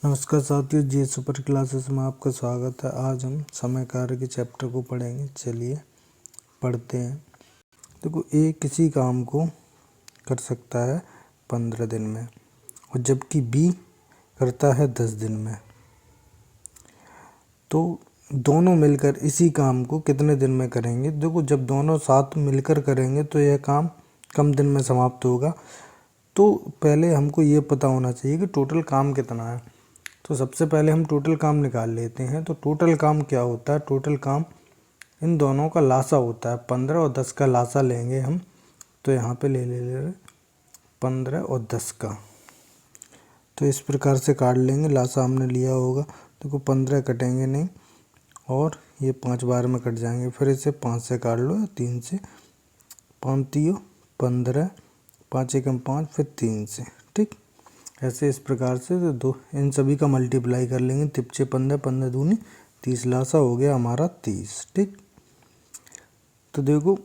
नमस्कार साथियों, जे super classes में आपका स्वागत है। आज हम समय कार्य के चैप्टर को पढ़ेंगे। चलिए पढ़ते हैं। देखो, ए किसी काम को कर सकता है 15 दिन में और जबकि बी करता है 10 दिन में, तो दोनों मिलकर इसी काम को कितने दिन में करेंगे। देखो, जब दोनों साथ मिलकर करेंगे तो यह काम कम दिन में समाप्त होगा। तो पहले हमको ये पता होना चाहिए कि टोटल काम कितना है। तो सबसे पहले हम टोटल काम निकाल लेते हैं। तो टोटल काम क्या होता है? टोटल काम इन दोनों का लासा होता है। 15 और 10 का लासा लेंगे हम। तो यहाँ पे ले 15 और 10 का, तो इस प्रकार से काट लेंगे। लासा हमने लिया होगा। देखो, 15 कटेंगे नहीं और ये 5 बार में कट जाएंगे। फिर इसे 5 से काट लो, 3 से, 5 3 15, 5 एकम 5, फिर 3 से। ठीक, ऐसे इस प्रकार से तो दो इन सभी का मल्टीप्लाई कर लेंगे। 3 15, 15 दूनी 30, लासा हो गया हमारा 30। ठीक, तो देखो,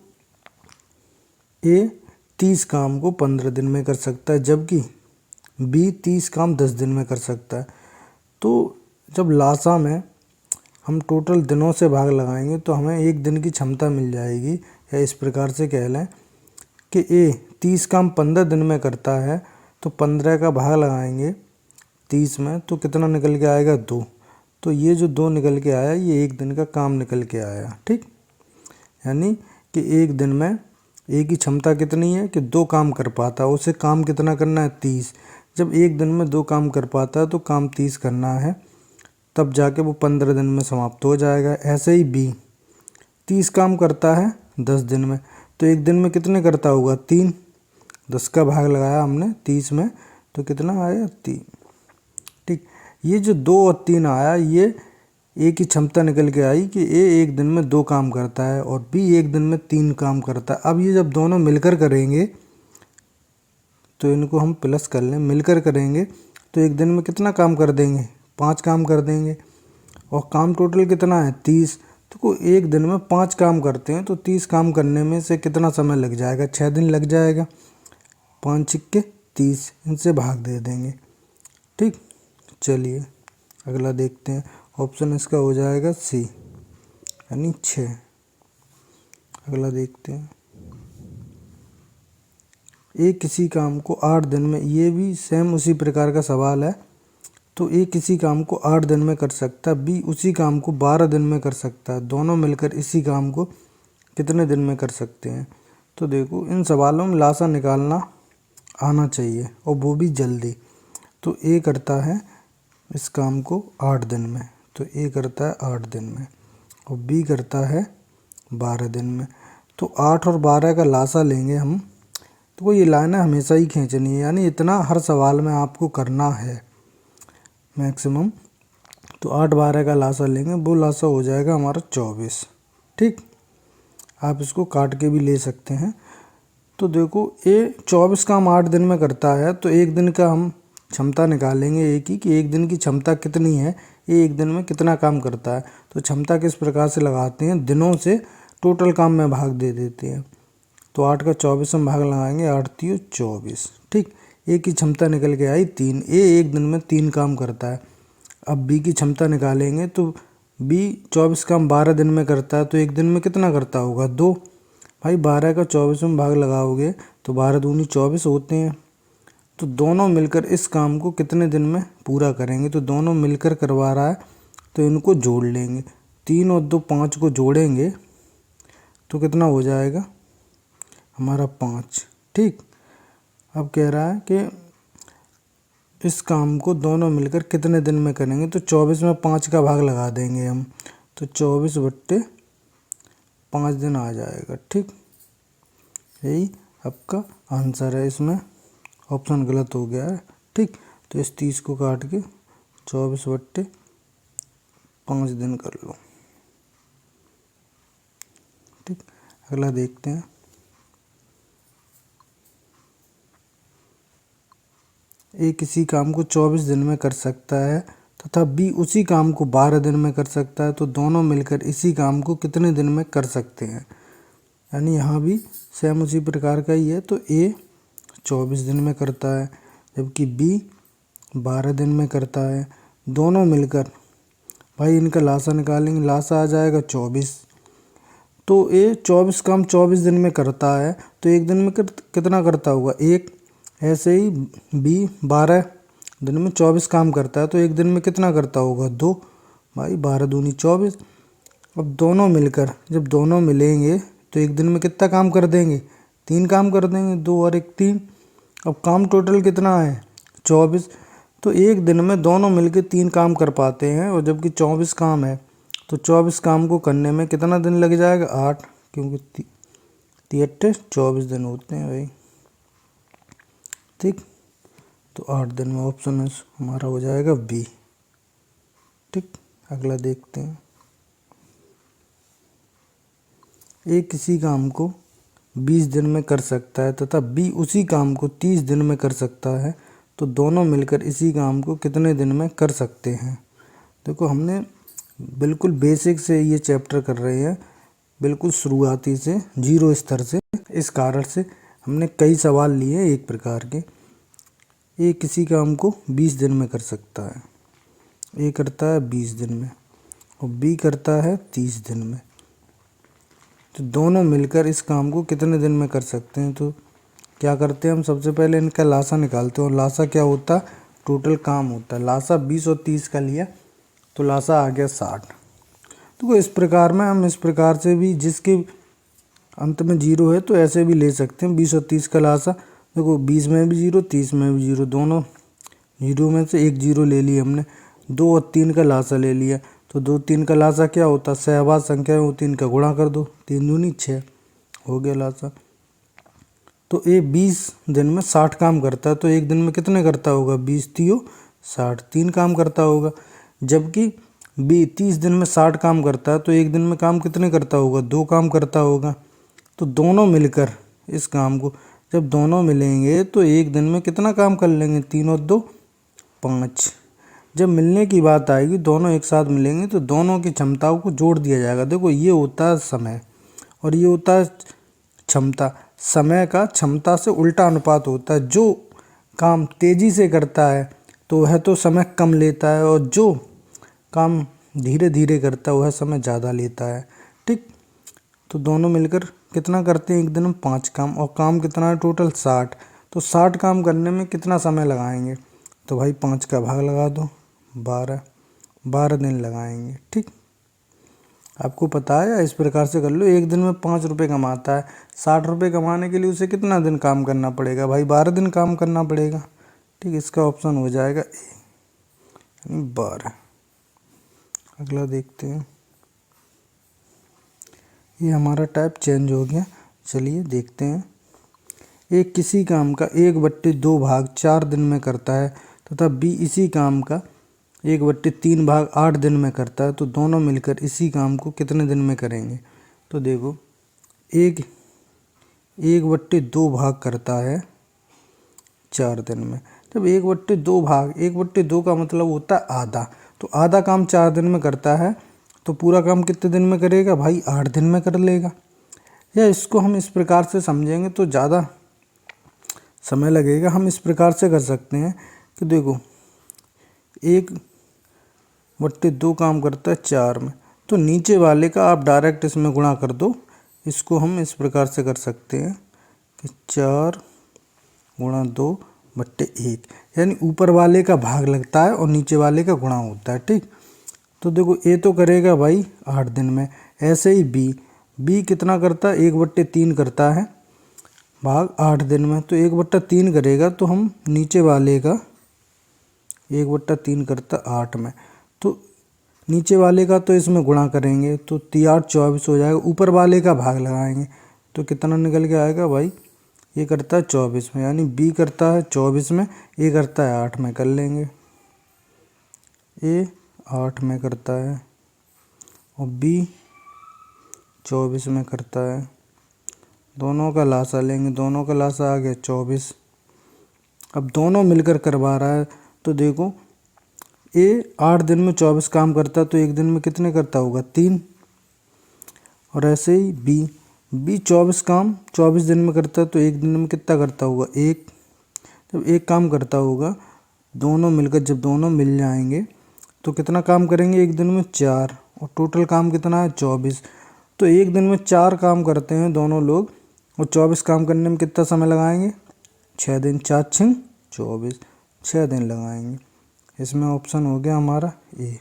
ए 30 काम को 15 दिन में कर सकता है, जबकि बी 30 काम 10 दिन में कर सकता है। तो जब लासा में हम टोटल दिनों से भाग लगाएंगे तो हमें एक दिन की क्षमता मिल जाएगी। या इस प्रकार से कह लें कि ए 30 काम 15 दिन में करता है, तो 15 का भाग लगाएंगे 30 में, तो कितना निकल के आएगा? 2। तो ये जो 2 निकल के आया, ये एक दिन का काम निकल के आया। ठीक, यानी कि एक दिन में ए की क्षमता कितनी है कि 2 काम कर पाता है। उसे काम कितना करना है? 30। जब एक दिन में 2 काम कर पाता है तो काम 30 करना है, तब जाके वो 15 दिन में समाप्त हो जाएगा। ऐसे ही बी 30 काम करता है 10 दिन में, तो एक दिन में कितने करता होगा? 3। 10 का भाग लगाया हमने 30 में, तो कितना आया? 3। ठीक, ये जो 2 और 3 आया, ये ए की क्षमता निकल के आई कि ए एक दिन में 2 काम करता है और बी एक दिन में 3 काम करता है। अब ये जब दोनों मिलकर करेंगे तो इनको हम प्लस कर लें। मिलकर करेंगे तो एक दिन में कितना काम कर देंगे? 5 काम कर देंगे। और काम टोटल कितना है? 30। तो एक दिन में 5 काम करते हैं, तो 30 काम करने में से कितना समय लग जाएगा? 6 दिन लग जाएगा। 5 छिक्के 30, इनसे भाग दे देंगे। ठीक, चलिए अगला देखते हैं। ऑप्शन इसका हो जाएगा सी, यानी 6। अगला देखते हैं। ए किसी काम को 8 दिन में, ये भी सेम उसी प्रकार का सवाल है। तो ए किसी काम को 8 दिन में कर सकता है, बी उसी काम को 12 दिन में कर सकता है। दोनों मिलकर इसी काम को कितने दिन में कर सकते हैं? तो देखो, इन सवालों में लासा निकालना आना चाहिए और वो भी जल्दी। तो ए करता है इस काम को 8 दिन में, तो ए करता है 8 दिन में और बी करता है 12 दिन में। तो 8 और 12 का लासा लेंगे हम। तो ये लाइनें हमेशा ही खींचनी है, यानी इतना हर सवाल में आपको करना है मैक्सिमम। तो 8 12 का लासा लेंगे, वो लासा हो जाएगा हमारा 24। ठीक, आप इसको काट के भी ले सकते हैं। तो देखो, ए 24 काम 8 दिन में करता है, तो एक दिन का हम क्षमता निकालेंगे ए की कि एक दिन की क्षमता कितनी है, ये एक दिन में कितना काम करता है। तो क्षमता किस प्रकार से लगाते हैं? दिनों से टोटल काम में भाग दे देते हैं। तो 8 का 24 में भाग लगाएंगे, 8 3 24। ठीक, ए की क्षमता निकल के आई 3। ए एक दिन में 3 काम करता है। अब बी की क्षमता निकालेंगे, तो बी 24 काम 12 दिन में करता है, तो एक दिन में कितना करता होगा? 2। भाई 12 का 24 में भाग लगाओगे तो 12 दूनी 24 होते हैं। तो दोनों मिलकर इस काम को कितने दिन में पूरा करेंगे? तो दोनों मिलकर करवा रहा है, तो इनको जोड़ लेंगे। 3 और 2 5 को जोड़ेंगे तो कितना हो जाएगा हमारा? 5। ठीक, अब कह रहा है कि इस काम को दोनों मिलकर कितने दिन में करेंगे? तो 24 में 5 का भाग लगा देंगे हम, तो 24/5 दिन आ जाएगा। ठीक, यही आपका आंसर है। इसमें ऑप्शन गलत हो गया है। ठीक, तो इस 30 को काट के 24/5 दिन कर लो। ठीक, अगला देखते हैं। ए किसी काम को 24 दिन में कर सकता है तथा बी उसी काम को 12 दिन में कर सकता है, तो दोनों मिलकर इसी काम को कितने दिन में कर सकते हैं? यानी यहाँ भी सेम उसी प्रकार का ही है। तो ए 24 दिन में करता है, जबकि बी 12 दिन में करता है। दोनों मिलकर भाई इनका लासा निकालेंगे, लासा आ जाएगा 24। तो ये 24 काम 24 दिन में करता है, तो एक दिन में कितना करता होगा एक। ऐसे ही बी 12 दिन में 24 काम करता है, तो एक दिन में कितना करता होगा 2। भाई 12 दूनी 24। अब दोनों मिलकर जब दोनों मिलेंगे तो एक दिन में कितना काम कर देंगे, 3 काम कर देंगे, 2 और 1 3। अब काम टोटल कितना है 24। तो एक दिन में दोनों मिलकर 3 काम कर पाते हैं, और जबकि 24 काम है तो 24 काम को करने में कितना दिन लग जाएगा 8, क्योंकि 3 24 दिन होते हैं भाई। ठीक, तो 8 दिन में ऑप्शन हमारा हो जाएगा बी। ठीक, अगला देखते हैं। ए किसी काम को 20 दिन में कर सकता है तथा बी उसी काम को 30 दिन में कर सकता है, तो दोनों मिलकर इसी काम को कितने दिन में कर सकते हैं। देखो हमने बिल्कुल बेसिक से ये चैप्टर कर रहे हैं, बिल्कुल शुरुआती से, 0 स्तर से। इस कारण से हमने कई सवाल लिए एक प्रकार के। ए किसी काम को 20 दिन में कर सकता है, ए करता है 20 दिन में और बी करता है 30 दिन में, तो दोनों मिलकर इस काम को कितने दिन में कर सकते हैं। तो क्या करते हैं हम, सबसे पहले इनका लासा निकालते हैं। और लासा क्या होता है, टोटल काम होता है। लासा 20 और 30 का लिया तो लासा आ गया 60। तो इस प्रकार में हम इस प्रकार से भी, जिसके अंत में 0 है तो ऐसे भी ले सकते हैं। 20 और 30 का लासा, देखो 20 में भी 0 30 में भी 0, दोनों 0 में से एक 0 ले लिया हमने। 2 और 3 का लासा ले लिया, तो 2 3 का लासा क्या होता है, सहवाद संख्या होती है, इनका गुणा कर दो, 3 दूनी 6 हो गया लासा। तो ये 20 दिन में 60 काम करता है, तो एक दिन में कितने करता होगा, 20 3 60, 3 काम करता होगा। जबकि बी 30 दिन में 60 काम करता है, तो एक दिन में काम कितने करता होगा, 2 काम करता होगा। तो दोनों मिलकर इस काम को, जब दोनों मिलेंगे तो एक दिन में कितना काम कर लेंगे, 3 और 2 5। जब मिलने की बात आएगी, दोनों एक साथ मिलेंगे तो दोनों की क्षमताओं को जोड़ दिया जाएगा। देखो ये होता है समय और ये होता है क्षमता। समय का क्षमता से उल्टा अनुपात होता है। जो काम तेज़ी से करता है तो वह तो समय कम लेता है, और जो काम धीरे धीरे करता है वह समय ज़्यादा लेता है। ठीक, तो दोनों मिलकर कितना करते हैं, एक दिन में 5 काम, और काम कितना है टोटल 60। तो 60 काम करने में कितना समय लगाएंगे, तो भाई 5 का भाग लगा दो, 12 दिन लगाएंगे। ठीक, आपको पता है, या इस प्रकार से कर लो। एक दिन में 5 रुपये कमाता है, 60 रुपये कमाने के लिए उसे कितना दिन काम करना पड़ेगा, भाई 12 दिन काम करना पड़ेगा। ठीक, इसका ऑप्शन हो जाएगा ए, यानी 12। अगला देखते हैं। ये हमारा टाइप चेंज हो गया, चलिए देखते हैं। एक किसी काम का 1/2 भाग 4 दिन में करता है तथा बी इसी काम का 1/3 भाग 8 दिन में करता है, तो दोनों मिलकर इसी काम को कितने दिन में करेंगे। तो देखो 1/2 भाग करता है 4 दिन में। जब 1/2 भाग, 1/2 का मतलब होता है आधा, तो आधा काम 4 दिन में करता है, तो पूरा काम कितने दिन में करेगा भाई, 8 दिन में कर लेगा। या इसको हम इस प्रकार से समझेंगे तो ज़्यादा समय लगेगा। हम इस प्रकार से कर सकते हैं कि देखो 1/2 काम करता है 4 में, तो नीचे वाले का आप डायरेक्ट इसमें गुणा कर दो। इसको हम इस प्रकार से कर सकते हैं कि 4 × 2/1, यानी ऊपर वाले का भाग लगता है और नीचे वाले का गुणा होता है। ठीक, तो देखो ए तो करेगा भाई 8 दिन में। ऐसे ही बी कितना करता है, 1/3 करता है भाग 8 दिन में, तो 1/3 करेगा, तो हम नीचे वाले का 1/3 करता 8 में, तो नीचे वाले का तो इसमें गुणा करेंगे, तो 3 8 24 हो जाएगा। ऊपर वाले का भाग लगाएंगे तो कितना निकल के आएगा भाई, ये करता है 24 में, यानी बी करता है 24 में, ए करता है 8 में। कर लेंगे, ए 8 में करता है और बी 24 में करता है। दोनों का लासा लेंगे, दोनों का लासा आ गया 24। अब दोनों मिलकर करवा रहा है, तो देखो ए 8 दिन में 24 काम करता है, तो एक दिन में कितने करता होगा, 3। और ऐसे ही बी 24 काम 24 दिन में करता है, तो एक दिन में कितना करता होगा, 1। जब एक काम करता होगा, दोनों मिलकर जब दोनों मिल जाएंगे तो कितना काम करेंगे एक दिन में 4, और टोटल काम कितना है 24। तो एक दिन में 4 काम करते हैं दोनों लोग, और 24 काम करने में कितना समय लगाएंगे, 6 दिन, 4 6 24, 6 दिन लगाएंगे। इसमें ऑप्शन हो गया हमारा ए।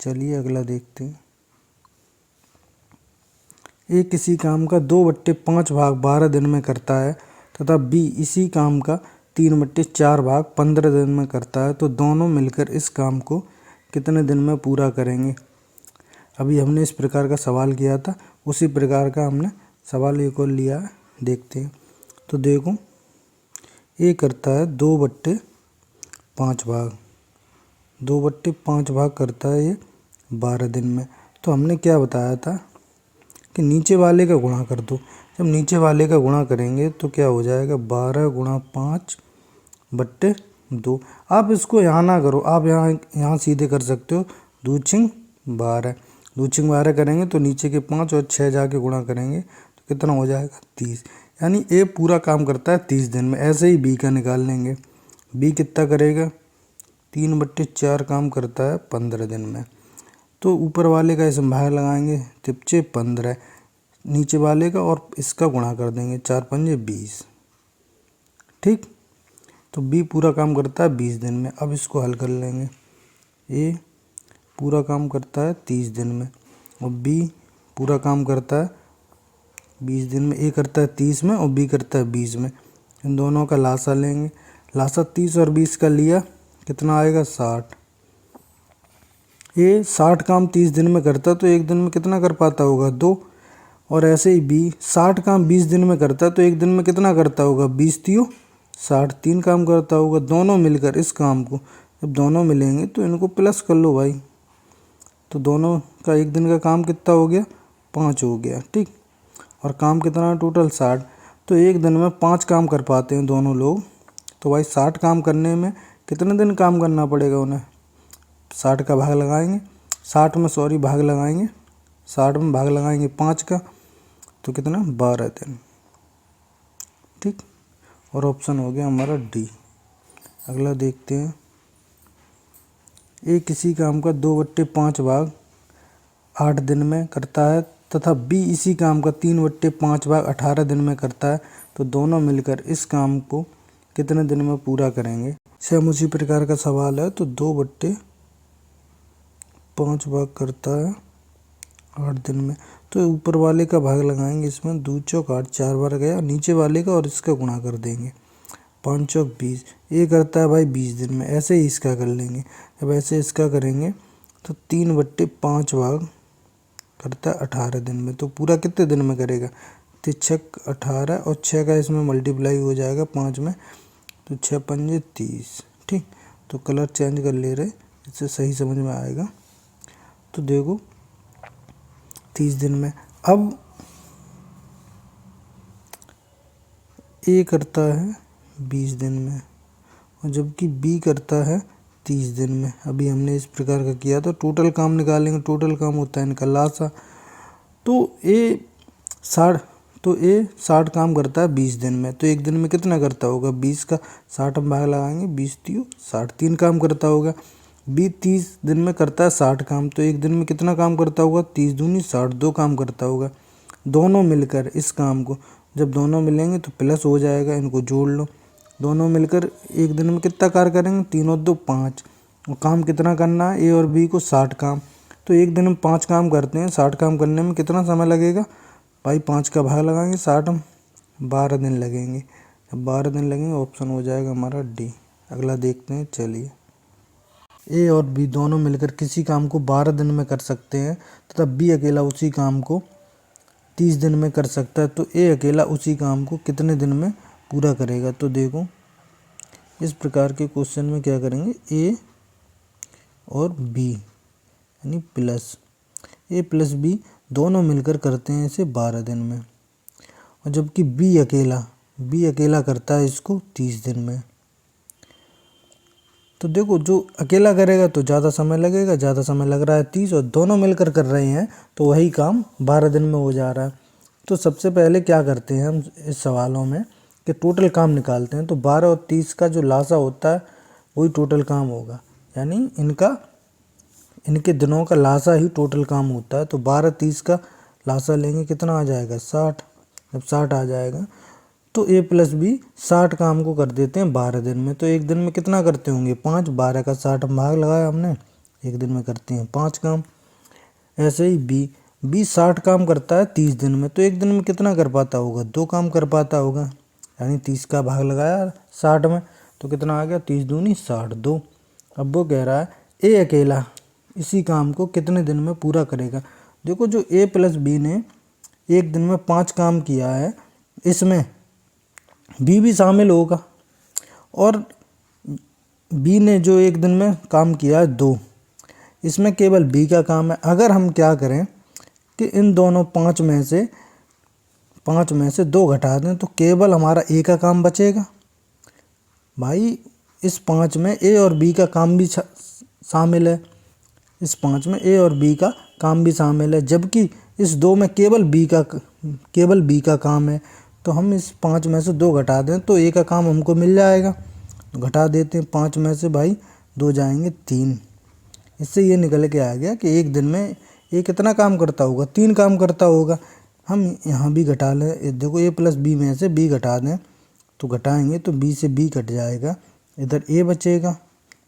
चलिए अगला देखते हैं। ए किसी काम का 2/5 भाग 12 दिन में करता है तथा बी इसी काम का 3/4 भाग 15 दिन में करता है, तो दोनों मिलकर इस काम को कितने दिन में पूरा करेंगे। अभी हमने इस प्रकार का सवाल किया था, उसी प्रकार का हमने सवाल एक और लिया है, देखते हैं। तो देखो ए करता है 2/5 भाग, 2/5 भाग करता है ये 12 दिन में। तो हमने क्या बताया था कि नीचे वाले का गुणा कर दो। जब नीचे वाले का गुणा करेंगे तो क्या हो जाएगा, 12 × 5/2। आप इसको यहाँ ना करो, आप यहाँ सीधे कर सकते हो। 2 × 12, 2 × 12 करेंगे तो नीचे के 5 और 6 जाके गुणा करेंगे तो कितना हो जाएगा, 30। यानी ए पूरा काम करता है 30 दिन में। ऐसे ही बी का निकाल लेंगे। बी कितना करेगा, 3/4 काम करता है 15 दिन में। तो ऊपर वाले का इसमें भाग लगाएंगे, तिपचे 15, नीचे वाले का और इसका गुणा कर देंगे, 4 पंजे 20। ठीक, तो बी पूरा काम करता है 20 दिन में। अब इसको हल कर लेंगे। ए पूरा काम करता है 30 दिन में और बी पूरा काम करता है 20 दिन में। ए करता है 30 में और बी करता है 20 में। इन दोनों का लासा लेंगे। लासा 30 और 20 का लिया, कितना आएगा, 60। ये 60 काम 30 दिन में करता तो एक दिन में कितना कर पाता होगा, 2। और ऐसे ही बी 60 काम 20 दिन में करता तो एक दिन में कितना करता होगा, 20 × 60, 3 काम करता होगा। दोनों मिलकर इस काम को, जब दोनों मिलेंगे तो इनको प्लस कर लो भाई। तो दोनों का एक दिन का काम कितना हो गया, 5 हो गया। ठीक, और काम कितना है टोटल, 60। तो एक दिन में 5 काम कर पाते हैं दोनों लोग। तो भाई 60 काम करने में कितने दिन काम करना पड़ेगा उन्हें, 60 का भाग लगाएंगे, 60 में भाग लगाएंगे, 60 में भाग लगाएंगे 5 का, तो कितना, 12 दिन। ठीक, और ऑप्शन हो गया हमारा डी। अगला देखते हैं। ए किसी काम का 2/5 भाग 8 दिन में करता है तथा बी इसी काम का 3/5 भाग 18 दिन में करता है, तो दोनों मिलकर इस काम को कितने दिन में पूरा करेंगे। सेम उसी प्रकार का सवाल है। तो 2/5 भाग करता है 8 दिन में, तो ऊपर वाले का भाग लगाएंगे, इसमें 2 चौक 8, 4 बार गया, नीचे वाले का और इसका गुणा कर देंगे, 5 चौक 20। ये करता है भाई 20 दिन में। ऐसे ही इसका कर लेंगे। जब ऐसे इसका करेंगे तो 3/5 भाग करता है 18 दिन में, तो पूरा कितने दिन में करेगा, 6 18 और 6 का इसमें मल्टीप्लाई हो जाएगा 5 में, तो 6 पंजे 30। ठीक, तो कलर चेंज कर ले रहे, इससे सही समझ में आएगा। तो देखो 30 दिन में। अब ए करता है 20 दिन में और जबकि बी करता है 30 दिन में। अभी हमने इस प्रकार का किया तो टोटल काम निकालेंगे। टोटल काम होता है इनका लासा। तो ए 60 काम करता है 20 दिन में, तो एक दिन में कितना करता होगा, 20 का 60 में भाग लगाएंगे, 20 × 60, 3 काम करता होगा। बी 30 दिन में करता है 60 काम, तो एक दिन में कितना काम करता होगा, 30 दूनी 60, 2 काम करता होगा। दोनों मिलकर इस काम को, जब दोनों मिलेंगे तो प्लस हो जाएगा, इनको जोड़ लो। दोनों मिलकर एक दिन में कितना कार्य करेंगे, 3 और 2 5। और काम कितना करना है, ए और बी को 60 काम। तो एक दिन में 5 काम करते हैं, 60 काम करने में कितना समय लगेगा भाई, 5 का भाग लगाएंगे 60 में, 12 दिन लगेंगे। जब 12 दिन लगेंगे ऑप्शन हो जाएगा हमारा डी। अगला देखते हैं। चलिए, ए और बी दोनों मिलकर किसी काम को 12 दिन में कर सकते हैं तथा बी अकेला उसी काम को 30 दिन में कर सकता है, तो ए अकेला उसी काम को कितने दिन में पूरा करेगा। तो देखो इस प्रकार के क्वेश्चन में क्या करेंगे, ए और बी यानी प्लस ए प्लस बी दोनों मिलकर करते हैं इसे 12 दिन में, और जबकि बी अकेला करता है इसको 30 दिन में। तो देखो जो अकेला करेगा तो ज़्यादा समय लगेगा, ज़्यादा समय लग रहा है 30, और दोनों मिलकर कर रहे हैं तो वही काम 12 दिन में हो जा रहा है। तो सबसे पहले क्या करते हैं हम इस सवालों में कि टोटल काम निकालते हैं। तो 12 और 30 का जो लासा होता है वही टोटल काम होगा, यानी इनके दिनों का लासा ही टोटल काम होता है। तो 12 30 का लासा लेंगे कितना आ जाएगा 60। जब 60 आ जाएगा तो a प्लस बी 60 काम को कर देते हैं 12 दिन में। तो एक दिन में कितना करते होंगे 5, 12 का 60 भाग लगाया हमने, एक दिन में करते हैं 5 काम। ऐसे ही बी 60 काम करता है 30 दिन में। तो एक दिन में कितना कर पाता होगा 2 काम कर पाता होगा, यानी 30 का भाग लगाया 60 में तो कितना आ गया 30 दूनी 60 2। अब वो कह रहा है ए अकेला इसी काम को कितने दिन में पूरा करेगा। देखो जो ए प्लस बी ने एक दिन में 5 काम किया है, इसमें बी भी शामिल होगा, और बी ने जो एक दिन में काम किया है 2, इसमें केवल बी का काम है। अगर हम क्या करें कि इन दोनों 5 में से 2 घटा दें तो केवल हमारा ए का काम बचेगा। भाई इस 5 में ए और बी का काम भी शामिल है, इस 5 में ए और बी का काम भी शामिल है, जबकि इस 2 में केवल बी का काम है। तो हम इस 5 में से 2 घटा दें तो ए का काम हमको मिल जाएगा। तो घटा देते हैं 5 में से भाई 2 जाएंगे 3। इससे ये निकल के आ गया कि एक दिन में ए कितना काम करता होगा 3 काम करता होगा। हम यहाँ भी घटा लें, देखो ए प्लस बी में से बी घटा दें तो घटाएंगे तो बी से बी कट जाएगा, इधर ए बचेगा।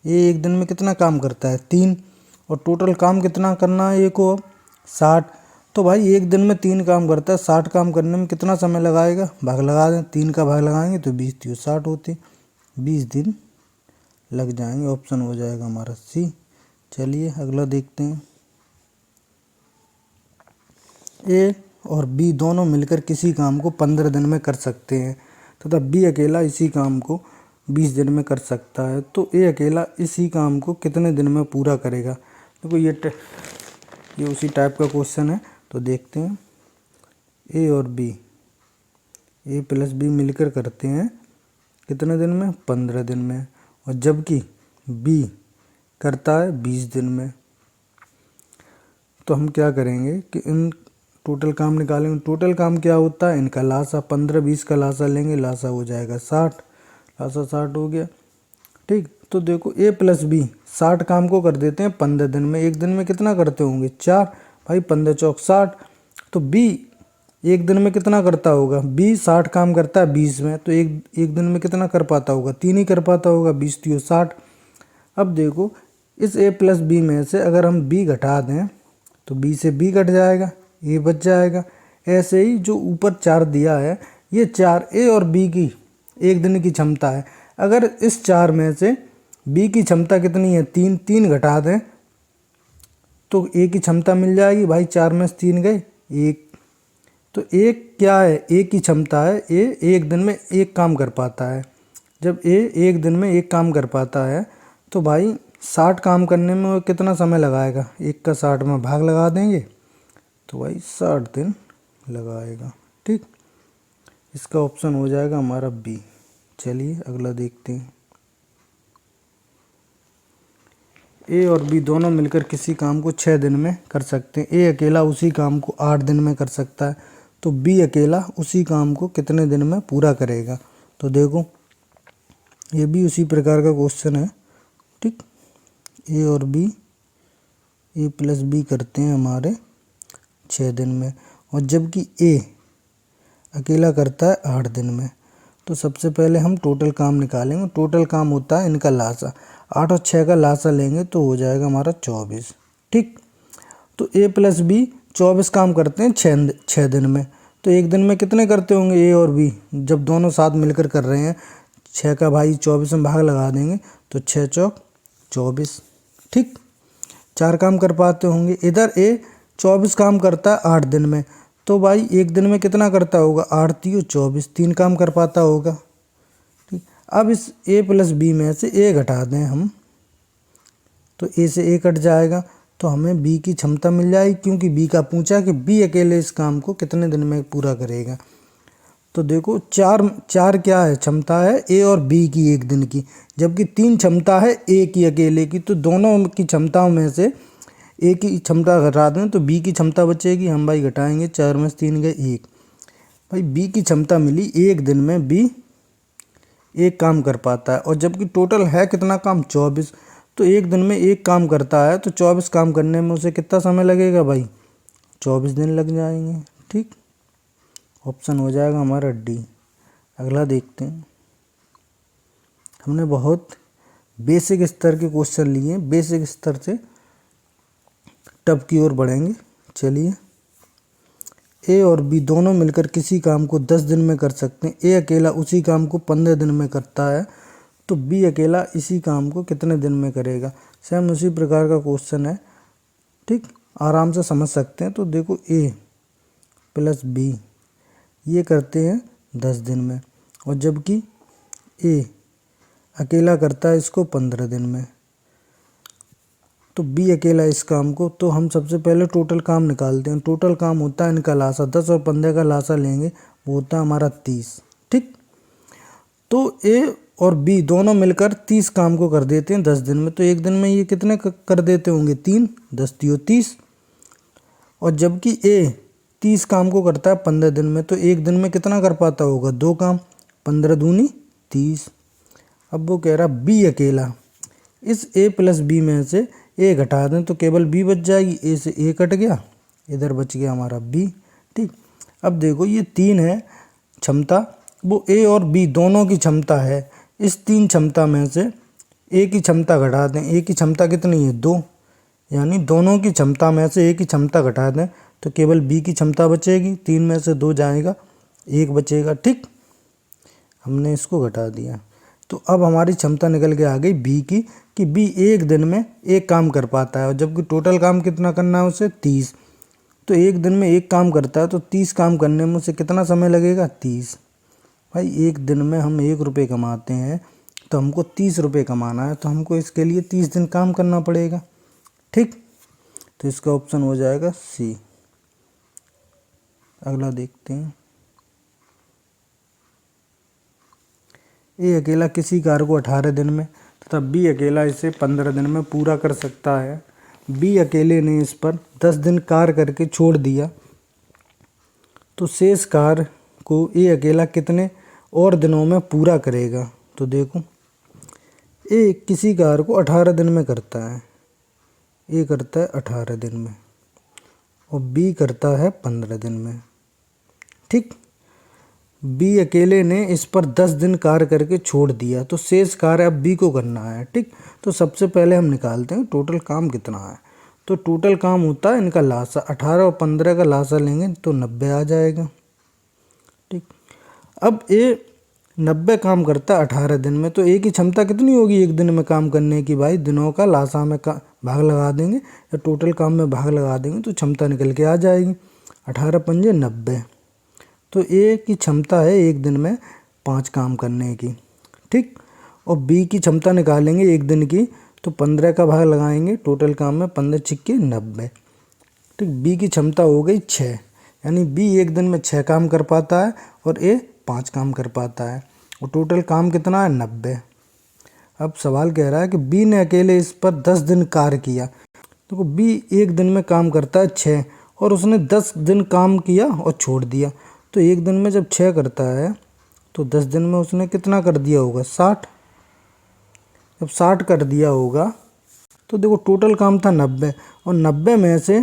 ए एक दिन में कितना काम करता है 3, और टोटल काम कितना करना है ए को 60। तो भाई एक दिन में 3 काम करता है, 60 काम करने में कितना समय लगाएगा, भाग लगा दें, 3 का भाग लगाएंगे तो 20 3 60 होते, 20 दिन लग जाएंगे। ऑप्शन हो जाएगा हमारा सी। चलिए अगला देखते हैं। ए और बी दोनों मिलकर किसी काम को 15 दिन में कर सकते हैं तथा बी अकेला इसी काम को 20 दिन में कर सकता है। तो ए अकेला इसी काम को कितने दिन में पूरा करेगा। देखो ये उसी टाइप का क्वेश्चन है, तो देखते हैं। ए और बी, ए प्लस बी मिलकर करते हैं कितने दिन में 15 दिन में, और जबकि बी करता है 20 दिन में। तो हम क्या करेंगे कि इन टोटल काम निकालेंगे। टोटल काम क्या होता है, इनका लासा 15 20 का लासा लेंगे, लासा हो जाएगा 60, लासा 60 हो गया। ठीक, तो देखो ए प्लस बी 60 काम को कर देते हैं 15 दिन में। एक दिन में कितना करते होंगे 4, भाई 15 चौक 60। तो बी एक दिन में कितना करता होगा, बी 60 काम करता है 20 में, तो एक दिन में कितना कर पाता होगा 3 ही कर पाता होगा, 20 3 60। अब देखो इस ए प्लस बी में से अगर हम बी घटा दें तो बी से बी कट जाएगा, ए बच जाएगा। ऐसे ही जो ऊपर 4 दिया है, ये 4 ए और बी की एक दिन की क्षमता है। अगर इस 4 में से बी की क्षमता कितनी है 3, 3 घटा दें तो ए की क्षमता मिल जाएगी। भाई 4 में से 3 गए 1, तो एक क्या है ए की क्षमता है। ए एक दिन में एक काम कर पाता है। जब ए एक दिन में एक काम कर पाता है तो भाई 60 काम करने में वो कितना समय लगाएगा, 1 का 60 में भाग लगा देंगे तो भाई 60 दिन लगाएगा। ठीक, इसका ऑप्शन हो जाएगा हमारा बी। चलिए अगला देखते हैं। ए और बी दोनों मिलकर किसी काम को 6 दिन में कर सकते हैं। ए अकेला उसी काम को 8 दिन में कर सकता है, तो बी अकेला उसी काम को कितने दिन में पूरा करेगा। तो देखो ये भी उसी प्रकार का क्वेश्चन है। ठीक, ए और बी, ए प्लस बी करते हैं हमारे 6 दिन में, और जबकि ए अकेला करता है 8 दिन में। तो सबसे पहले हम टोटल काम निकालेंगे। टोटल काम होता है इनका लासा, 8 और 6 का लासा लेंगे तो हो जाएगा हमारा 24। ठीक, तो ए प्लस बी 24 काम करते हैं 6 दिन में। तो एक दिन में कितने करते होंगे ए और बी, जब दोनों साथ मिलकर कर रहे हैं। 6 का भाई 24 में भाग लगा देंगे तो 6 चौक 24। ठीक, 4 काम कर पाते होंगे। इधर ए 24 काम करता है 8 दिन में, तो भाई एक दिन में कितना करता होगा 8 3 24, 3 काम कर पाता होगा। ठीक, अब इस ए प्लस बी में से ए घटा दें हम, तो ए से ए कट जाएगा तो हमें बी की क्षमता मिल जाएगी, क्योंकि बी का पूछा कि बी अकेले इस काम को कितने दिन में पूरा करेगा। तो देखो 4 क्या है क्षमता है ए और बी की एक दिन की, जबकि 3 क्षमता है ए की अकेले की। तो दोनों की क्षमताओं में से ए की क्षमता घटा दें तो बी की क्षमता बचेगी। हम भाई घटाएंगे, 4 में से 3 गए 1, भाई बी की क्षमता मिली एक दिन में बी एक काम कर पाता है, और जबकि टोटल है कितना काम 24। तो एक दिन में एक काम करता है तो 24 काम करने में उसे कितना समय लगेगा भाई? 24 दिन लग जाएंगे। ठीक, ऑप्शन हो जाएगा हमारा डी। अगला देखते हैं। हमने बहुत बेसिक स्तर के क्वेश्चन लिए, बेसिक स्तर से टफ की ओर बढ़ेंगे। चलिए, ए और बी दोनों मिलकर किसी काम को 10 दिन में कर सकते हैं। ए अकेला उसी काम को 15 दिन में करता है, तो बी अकेला इसी काम को कितने दिन में करेगा? सेम उसी प्रकार का क्वेश्चन है। ठीक, आराम से समझ सकते हैं। तो देखो, ए प्लस बी ये करते हैं 10 दिन में, और जबकि ए अकेला करता है इसको 15 दिन में, तो बी अकेला इस काम को, तो हम सबसे पहले टोटल काम निकालते हैं। टोटल काम होता है इनका लासा 10 और 15 का लासा लेंगे, वो होता है हमारा 30। ठीक, तो ए और बी दोनों मिलकर 30 काम को कर देते हैं 10 दिन में। तो एक दिन में ये कितने कर देते होंगे? 3, 10 तियो 30। और जबकि ए 30 काम को करता है 15 दिन में, तो एक दिन में कितना कर पाता होगा? 2 काम, 15 दूनी 30। अब वो कह रहा बी अकेला इस ए प्लस बी में से ए घटा दें तो केवल बी बच जाएगी। ए से ए कट गया, इधर बच गया हमारा बी। ठीक, अब देखो ये 3 है क्षमता, वो ए और बी दोनों की क्षमता है। इस 3 क्षमता में से ए की क्षमता घटा दें। ए की क्षमता कितनी है? 2, यानी दोनों की क्षमता में से ए की क्षमता घटा दें तो केवल बी की क्षमता बचेगी। 3 में से 2 जाएगा, 1 बचेगा। ठीक, हमने इसको घटा दिया। तो अब हमारी क्षमता निकल के आ गई बी की, कि बी एक दिन में एक काम कर पाता है, और जबकि टोटल काम कितना करना है उसे? 30। तो एक दिन में एक काम करता है, तो 30 काम करने में उसे कितना समय लगेगा? 30। भाई एक दिन में हम 1 रुपये कमाते हैं, तो हमको 30 रुपये कमाना है, तो हमको इसके लिए 30 दिन काम करना पड़ेगा। ठीक, तो इसका ऑप्शन हो जाएगा सी। अगला देखते हैं। ए अकेला किसी कार्य को 18 दिन में तथा बी अकेला इसे 15 दिन में पूरा कर सकता है। बी अकेले ने इस पर 10 दिन कार्य करके छोड़ दिया, तो शेष कार्य को ए अकेला कितने और दिनों में पूरा करेगा? तो देखो, ए किसी कार्य को 18 दिन में करता है, ए करता है 18 दिन में, और बी करता है 15 दिन में। ठीक, बी अकेले ने इस पर 10 दिन कार्य करके छोड़ दिया, तो शेष कार्य अब बी को करना है। ठीक, तो सबसे पहले हम निकालते हैं टोटल काम कितना है। तो टोटल काम होता है इनका लासा, 18 और 15 का लासा लेंगे तो 90 आ जाएगा। ठीक, अब ए 90 काम करता है 18 दिन में, तो ए की क्षमता कितनी होगी एक दिन में काम करने की? भाई दिनों का लासा में भाग लगा देंगे या टोटल काम में भाग लगा देंगे तो क्षमता निकल के आ जाएगी। 18 पंजे 90, तो ए की क्षमता है एक दिन में 5 काम करने की। ठीक, और बी की क्षमता निकालेंगे एक दिन की, तो 15 का भाग लगाएंगे टोटल काम में, 15 छिक्के 90। ठीक, बी की क्षमता हो गई 6, यानी बी एक दिन में 6 काम कर पाता है और ए 5 काम कर पाता है, और टोटल काम कितना है? 90। अब सवाल कह रहा है कि बी ने अकेले इस पर 10 दिन कार्य किया। देखो, बी एक दिन में काम करता है 6, और उसने 10 दिन काम किया और छोड़ दिया। तो एक दिन में जब 6 करता है तो 10 दिन में उसने कितना कर दिया होगा? 60। जब 60 कर दिया होगा तो देखो टोटल काम था 90, और 90 में से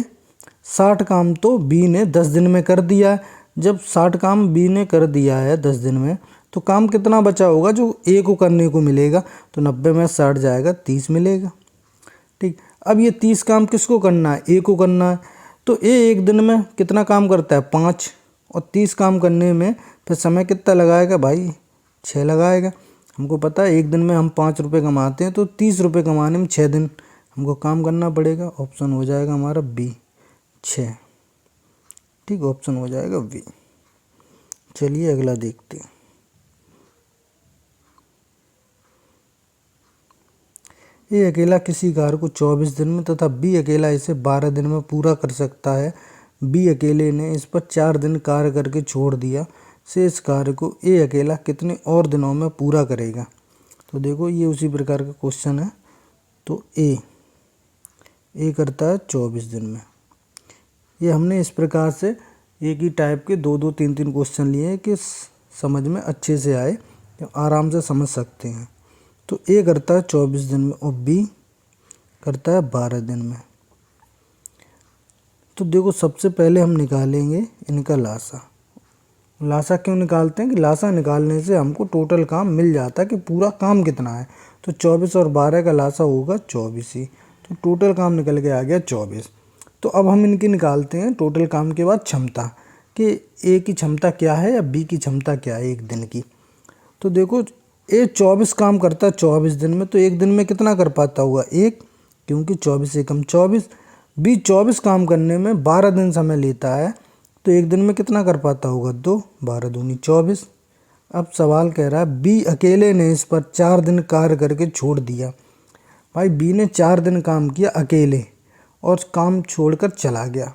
60 काम तो बी ने 10 दिन में कर दिया है। जब 60 काम बी ने कर दिया है 10 दिन में, तो काम कितना बचा होगा जो ए को करने को मिलेगा? तो 90 में 60 जाएगा, 30 मिलेगा। ठीक, अब ये 30 काम किसको करना है? ए को करना है। तो ए एक दिन में कितना काम करता है? 5, और 30 काम करने में फिर समय कितना लगाएगा भाई? 6 लगाएगा। हमको पता है एक दिन में हम 5 रुपये कमाते हैं, तो 30 रुपये कमाने में 6 दिन हमको काम करना पड़ेगा। ऑप्शन हो जाएगा हमारा बी, 6। ठीक, ऑप्शन हो जाएगा बी। चलिए अगला देखते हैं। ए अकेला किसी कार्य को 24 दिन में तथा बी अकेला इसे 12 दिन में पूरा कर सकता है। बी अकेले ने इस पर 4 दिन कार्य करके छोड़ दिया, शेष कार्य को ए अकेला कितने और दिनों में पूरा करेगा? तो देखो, ये उसी प्रकार का क्वेश्चन है। तो ए करता है 24 दिन में। ये हमने इस प्रकार से एक ही टाइप के 2-2, 3-3 क्वेश्चन लिए हैं कि समझ में अच्छे से आए, तो आराम से समझ सकते हैं। तो ए करता है 24 दिन में, और बी करता है 12 दिन में। तो देखो सबसे पहले हम निकालेंगे इनका लासा। लासा क्यों निकालते हैं कि लासा निकालने से हमको टोटल काम मिल जाता है कि पूरा काम कितना है। तो 24 और 12 का लासा होगा 24 ही, तो टोटल काम निकल के आ गया 24। तो अब हम इनकी निकालते हैं टोटल काम के बाद क्षमता कि ए की क्षमता क्या है या बी की क्षमता क्या है एक दिन की। तो देखो ए 24 काम करता है 24 दिन में, तो एक दिन में कितना कर पाता होगा 1, क्योंकि 24 एकम 24। बी 24 काम करने में 12 दिन समय लेता है, तो एक दिन में कितना कर पाता होगा 2, 12 दूनी 24। अब सवाल कह रहा है बी अकेले ने इस पर 4 दिन कार्य करके छोड़ दिया। भाई बी ने 4 दिन काम किया अकेले और काम छोड़कर चला गया।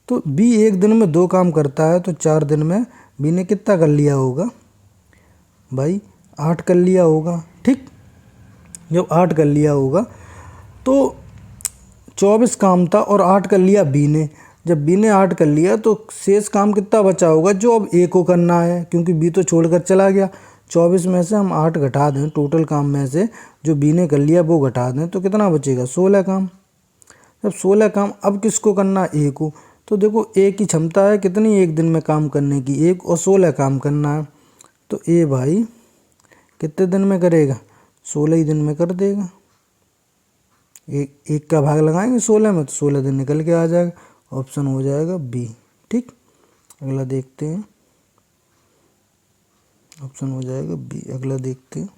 तो बी एक दिन में 2 काम करता है, तो 4 दिन में बी ने कितना कर लिया होगा भाई 8 कर लिया होगा। ठीक, जब 8 कर लिया होगा तो 24 काम था और 8 कर लिया बी ने। जब बी ने 8 कर लिया तो शेष काम कितना बचा होगा जो अब ए को करना है, क्योंकि बी तो छोड़कर चला गया। 24 में से हम 8 घटा दें, टोटल काम में से जो बी ने कर लिया वो घटा दें, तो कितना बचेगा 16 काम। जब 16 काम अब किसको करना ए को, तो देखो ए की क्षमता है कितनी एक दिन में काम करने की 1 और 16 काम करना है। तो ए भाई कितने दिन में करेगा 16 ही दिन में कर देगा। एक का भाग लगाएंगे 16 में तो 16 दिन निकल के आ जाएगा, ऑप्शन हो जाएगा बी। ठीक, अगला देखते हैं, ऑप्शन हो जाएगा बी। अगला देखते हैं,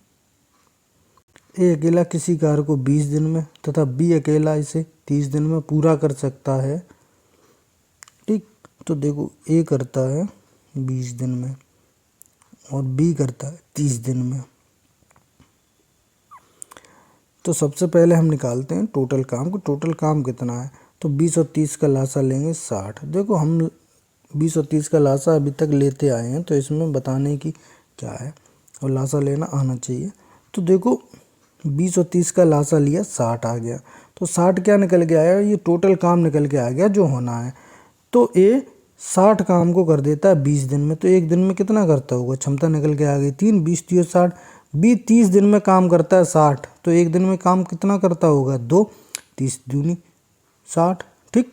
ए अकेला किसी कार्य को 20 दिन में तथा बी अकेला इसे 30 दिन में पूरा कर सकता है। ठीक, तो देखो ए करता है 20 दिन में और बी करता है 30 दिन में। तो सबसे पहले हम निकालते हैं टोटल काम को, टोटल काम कितना है। तो 20 और 30 का लासा लेंगे 60। देखो हम 20 और 30 का लासा अभी तक लेते आए हैं, तो इसमें बताने की क्या है और लासा लेना आना चाहिए। तो देखो 20 और 30 का लासा लिया 60 आ गया, तो 60 क्या निकल के आया, ये टोटल काम निकल के आ गया जो होना है। तो ए 60 काम को कर देता है 20 दिन में, तो एक दिन में कितना करता होगा, क्षमता निकल के आ गई 3, 20 30 60। बी 30 दिन में काम करता है 60, तो एक दिन में काम कितना करता होगा 2, 30 दूनी 60। ठीक,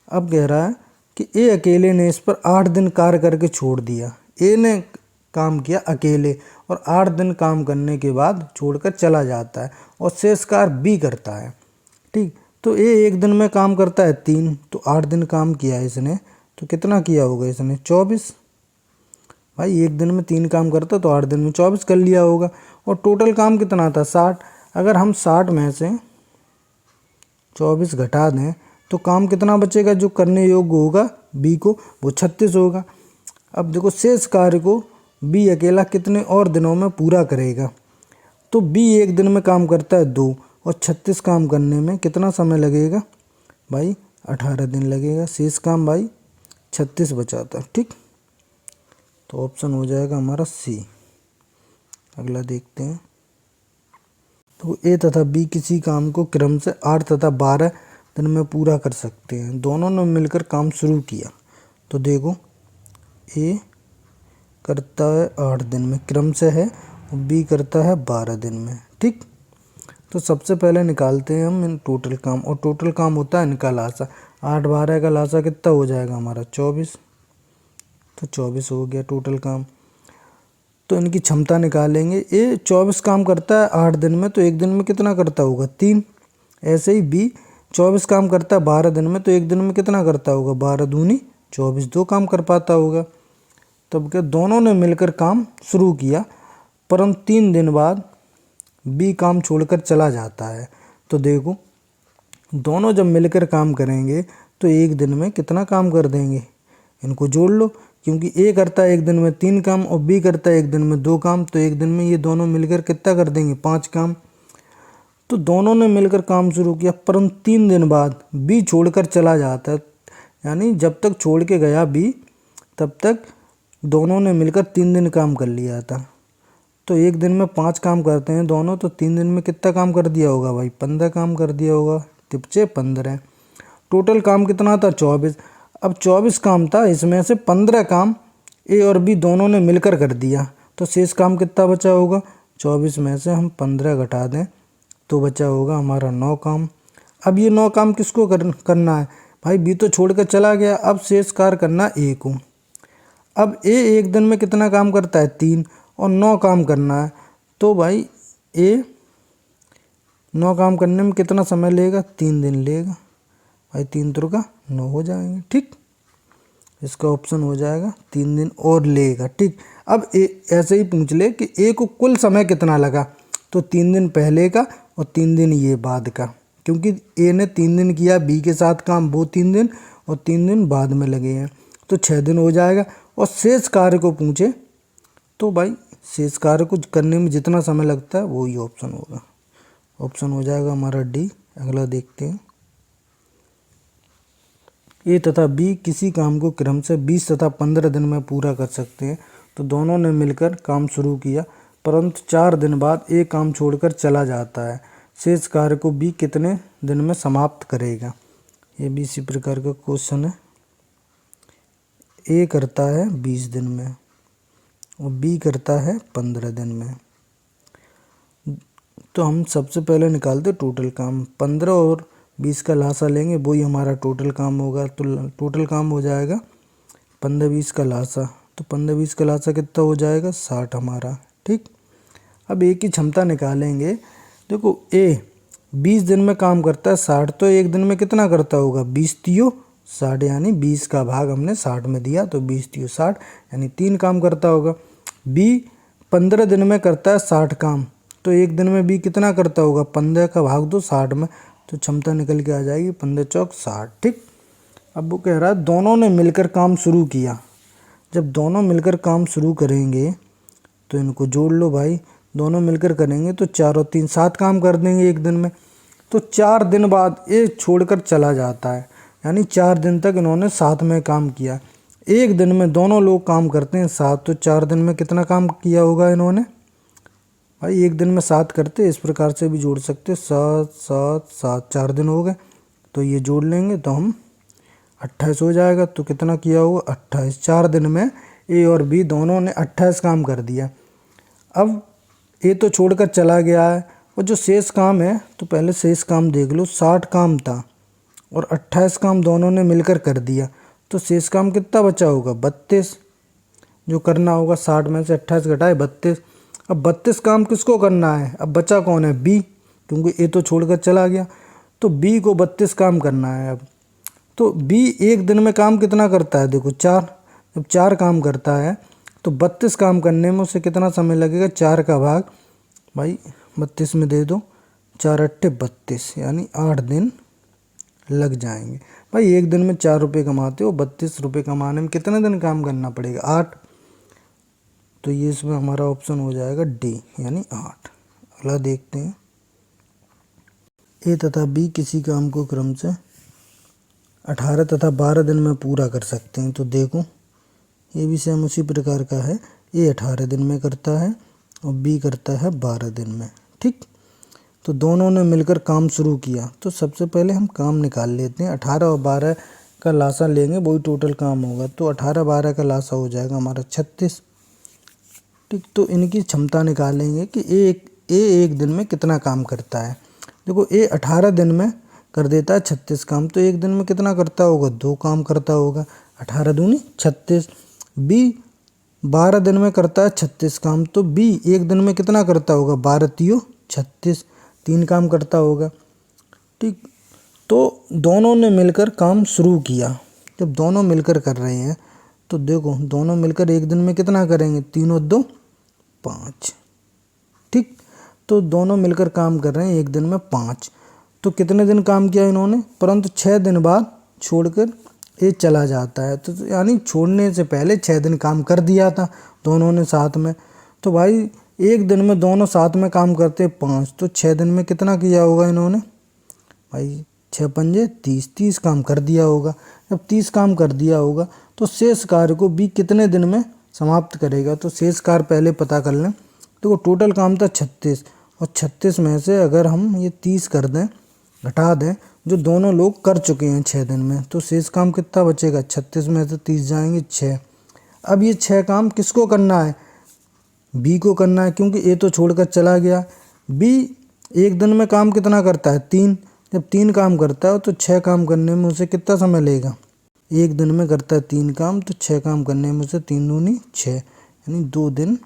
अब कह रहा है कि ए अकेले ने इस पर 8 दिन कार्य करके छोड़ दिया। ए ने काम किया अकेले और 8 दिन काम करने के बाद छोड़कर चला जाता है और शेष कार्य बी करता है। ठीक, तो ए एक दिन में काम करता है 3, तो 8 दिन काम किया इसने, तो कितना किया होगा इसने 24। भाई एक दिन में 3 काम करता तो 8 दिन में 24 कर लिया होगा। और टोटल काम कितना था 60। अगर हम 60 में से 24 घटा दें तो काम कितना बचेगा जो करने योग्य होगा बी को, वो 36 होगा। अब देखो शेष कार्य को बी अकेला कितने और दिनों में पूरा करेगा। तो बी एक दिन में काम करता है 2 और 36 काम करने में कितना समय लगेगा भाई 18 दिन लगेगा। शेष काम भाई 36 बचाता है। ठीक, तो ऑप्शन हो जाएगा हमारा सी। अगला देखते हैं, तो ए तथा बी किसी काम को क्रम से 8 तथा 12 दिन में पूरा कर सकते हैं। दोनों ने मिलकर काम शुरू किया। तो देखो ए करता है 8 दिन में क्रम से है और बी करता है 12 दिन में। ठीक, तो सबसे पहले निकालते हैं हम इन टोटल काम, और टोटल काम होता है इनका लासा। 8 12 का लासा कितना हो जाएगा हमारा 24, तो 24 हो गया टोटल काम। तो इनकी क्षमता निकालेंगे। ए 24 काम करता है 8 दिन में, तो एक दिन में कितना करता होगा 3। ऐसे ही बी 24 काम करता है 12 दिन में, तो एक दिन में कितना करता होगा 12 दूनी 24, 2 काम कर पाता होगा। तब क्या दोनों ने मिलकर काम शुरू किया, परंतु 3 दिन बाद बी काम छोड़कर चला जाता है। तो देखो दोनों जब मिलकर काम करेंगे तो एक दिन में कितना काम कर देंगे, इनको जोड़ लो, क्योंकि ए करता है एक दिन में 3 काम और बी करता है एक दिन में 2 काम, तो एक दिन में ये दोनों मिलकर कितना कर देंगे 5 काम। तो दोनों ने मिलकर काम शुरू किया, परंतु 3 दिन बाद बी छोड़कर चला जाता है। यानी जब तक छोड़ के गया बी तब तक दोनों ने मिलकर 3 दिन काम कर लिया था। तो एक दिन में 5 काम करते हैं दोनों, तो 3 दिन में कितना काम कर दिया होगा भाई 15 काम कर दिया होगा, तिपचे 15। टोटल काम कितना था 24। अब 24 काम था, इसमें से 15 काम ए और बी दोनों ने मिलकर कर दिया, तो शेष काम कितना बचा होगा 24 में से हम 15 घटा दें तो बचा होगा हमारा 9 काम। अब ये 9 काम किसको करना है भाई, बी तो छोड़कर चला गया, अब शेष कार्य करना ए को। अब ए एक दिन में कितना काम करता है 3, और 9 काम करना है, तो भाई ए 9 काम करने में कितना समय लेगा, 3 दिन लेगा भाई, 3 त्रिक 9 हो जाएंगे। ठीक, इसका ऑप्शन हो जाएगा 3 दिन और लेगा। ठीक, अब ऐसे ही पूछ ले कि ए को कुल समय कितना लगा, तो 3 दिन पहले का और 3 दिन ये बाद का, क्योंकि ए ने 3 दिन किया बी के साथ काम, वो 3 दिन और 3 दिन बाद में लगे हैं, तो 6 दिन हो जाएगा। और शेष कार्य को पूछे तो भाई शेष कार्य को करने में जितना समय लगता है वही ऑप्शन होगा, ऑप्शन हो जाएगा हमारा डी। अगला देखते हैं, ए तथा बी किसी काम को क्रम से 20 तथा 15 दिन में पूरा कर सकते हैं। तो दोनों ने मिलकर काम शुरू किया, परंतु 4 दिन बाद ए काम छोड़कर चला जाता है। शेष कार्य को बी कितने दिन में समाप्त करेगा। ये भी इसी प्रकार का क्वेश्चन है। ए करता है 20 दिन में और बी करता है 15 दिन में। तो हम सबसे पहले निकालते टोटल काम, 15 और 20 का लासा लेंगे, वही हमारा टोटल काम होगा। तो टोटल काम हो जाएगा 15-20 का लासा, तो 15-20 का लासा कितना हो जाएगा 60 हमारा। ठीक, अब ए की क्षमता निकालेंगे। देखो ए 20 दिन में काम करता है 60, तो एक दिन में कितना करता होगा 20 तियो 60, यानी 20 का भाग हमने 60 में दिया, तो 20 तियो 60 यानी 3 काम करता होगा। बी 15 दिन में करता है 60 काम, तो एक दिन में बी कितना करता होगा, 15 का भाग दो 60 में, तो क्षमता निकल के आ जाएगी 15 चौक 60। ठीक, अब वो कह रहा है दोनों ने मिलकर काम शुरू किया। जब दोनों मिलकर काम शुरू करेंगे तो इनको जोड़ लो भाई, दोनों मिलकर करेंगे तो 4 और 3 7 काम कर देंगे एक दिन में। तो 4 दिन बाद ये छोड़कर चला जाता है, यानी 4 दिन तक इन्होंने साथ में काम किया। एक दिन में दोनों लोग काम करते हैं 7, तो 4 दिन में कितना काम किया होगा इन्होंने भाई, एक दिन में 7 करते, इस प्रकार से भी जोड़ सकते, 7 7 7 4 दिन हो गए, तो ये जोड़ लेंगे तो हम 28 हो जाएगा। तो कितना किया होगा 28, 4 दिन में ए और बी दोनों ने 28 काम कर दिया। अब ए तो छोड़कर चला गया है, और जो शेष काम है तो पहले शेष काम देख लो, 60 काम था और 28 काम दोनों ने मिलकर कर दिया, तो शेष काम कितना बचा होगा 32, जो करना होगा 60 में से 28 घटाए 32। अब 32 काम किसको करना है, अब बचा कौन है बी, क्योंकि ए तो छोड़कर चला गया, तो बी को 32 काम करना है। अब तो बी एक दिन में काम कितना करता है, देखो 4, जब 4 काम करता है तो 32 काम करने में उसे कितना समय लगेगा, 4 का भाग भाई 32 में दे दो, 4 अट्ठे 32, यानी 8 दिन लग जाएंगे। भाई एक दिन में 4 रुपये कमाते हो, 32 रुपये कमाने में कितने दिन काम करना पड़ेगा 8, तो ये इसमें हमारा ऑप्शन हो जाएगा डी, यानी 8। अगला देखते हैं, ए तथा बी किसी काम को क्रम से 18 तथा 12 दिन में पूरा कर सकते हैं। तो देखो ये भी सेम उसी प्रकार का है, ए 18 दिन में करता है और बी करता है 12 दिन में। ठीक, तो दोनों ने मिलकर काम शुरू किया। तो सबसे पहले हम काम निकाल लेते हैं, 18 और 12 का लासा लेंगे, वही टोटल काम होगा। तो 18-12 का लासा हो जाएगा हमारा 36। ठीक, तो इनकी क्षमता निकालेंगे कि ए एक दिन में कितना काम करता है। देखो ए 18 दिन में कर देता है 36 काम, तो एक दिन में कितना करता होगा 2 काम करता होगा, 18 दूनी 36। बी 12 दिन में करता है 36 काम, तो बी एक दिन में कितना करता होगा 12 तियो 36, 3 काम करता होगा। ठीक, तो दोनों ने मिलकर काम शुरू किया। जब दोनों मिलकर कर रहे हैं तो देखो दोनों मिलकर एक दिन में कितना करेंगे, 3 और 2 5। ठीक, तो दोनों मिलकर काम कर रहे हैं एक दिन में 5, तो कितने दिन काम किया इन्होंने, परंतु 6 दिन बाद छोड़कर ये चला जाता है, तो यानी छोड़ने से पहले 6 दिन काम कर दिया था दोनों ने साथ में। तो भाई एक दिन में दोनों साथ में काम करते 5, तो 6 दिन में कितना किया होगा इन्होंने भाई, 6 पंजे 30 काम कर दिया होगा। जब 30 काम कर दिया होगा तो शेष कार्य को बी कितने दिन में समाप्त करेगा। तो शेष कार्य पहले पता कर लें। तो टोटल काम था 36, और 36 में से अगर हम ये 30 कर दें, घटा दें, जो दोनों लोग कर चुके हैं 6 दिन में, तो शेष काम कितना बचेगा, 36 में से 30 जाएंगे 6। अब ये 6 काम किसको करना है, बी को करना है, क्योंकि ए तो छोड़कर चला गया। बी एक दिन में काम कितना करता है 3। जब 3 काम करता है तो 6 काम करने में उसे कितना समय लगेगा। एक दिन में करता है 3 काम तो 6 काम करने में उसे 3 दूनी 6 यानी 2 दिन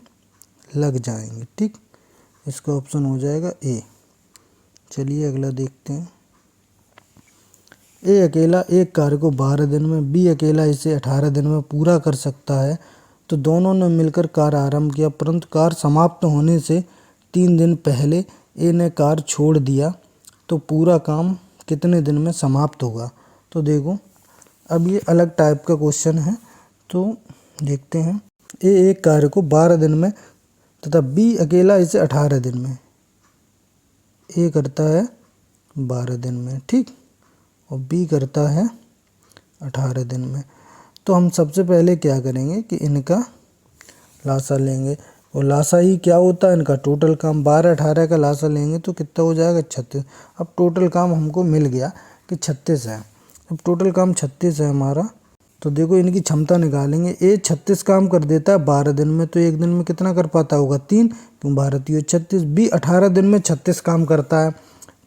लग जाएंगे। ठीक, इसका ऑप्शन हो जाएगा ए। चलिए अगला देखते हैं। ए अकेला एक कार्य को 12 दिन में, बी अकेला इसे 18 दिन में पूरा कर सकता है। तो दोनों ने मिलकर कार्य आरंभ किया, परंतु कार्य समाप्त होने से 3 दिन पहले ए ने कार्य छोड़ दिया। तो पूरा काम कितने दिन में समाप्त होगा। तो देखो अब ये अलग टाइप का क्वेश्चन है, तो देखते हैं। ए एक कार्य को 12 दिन में तथा बी अकेला इसे 18 दिन में, ए करता है 12 दिन में, ठीक, और बी करता है 18 दिन में। तो हम सबसे पहले क्या करेंगे कि इनका लासा लेंगे, और लासा ही क्या होता है इनका टोटल काम। 12-18 का लासा लेंगे तो कितना हो जाएगा 36। अब टोटल काम हमको मिल गया कि 36 है। अब टोटल काम 36 है हमारा, तो देखो इनकी क्षमता निकालेंगे। ए 36 काम कर देता है 12 दिन में, तो एक दिन में कितना कर पाता होगा 3, क्यों 12 3 36। बी 18 दिन में 36 काम करता है,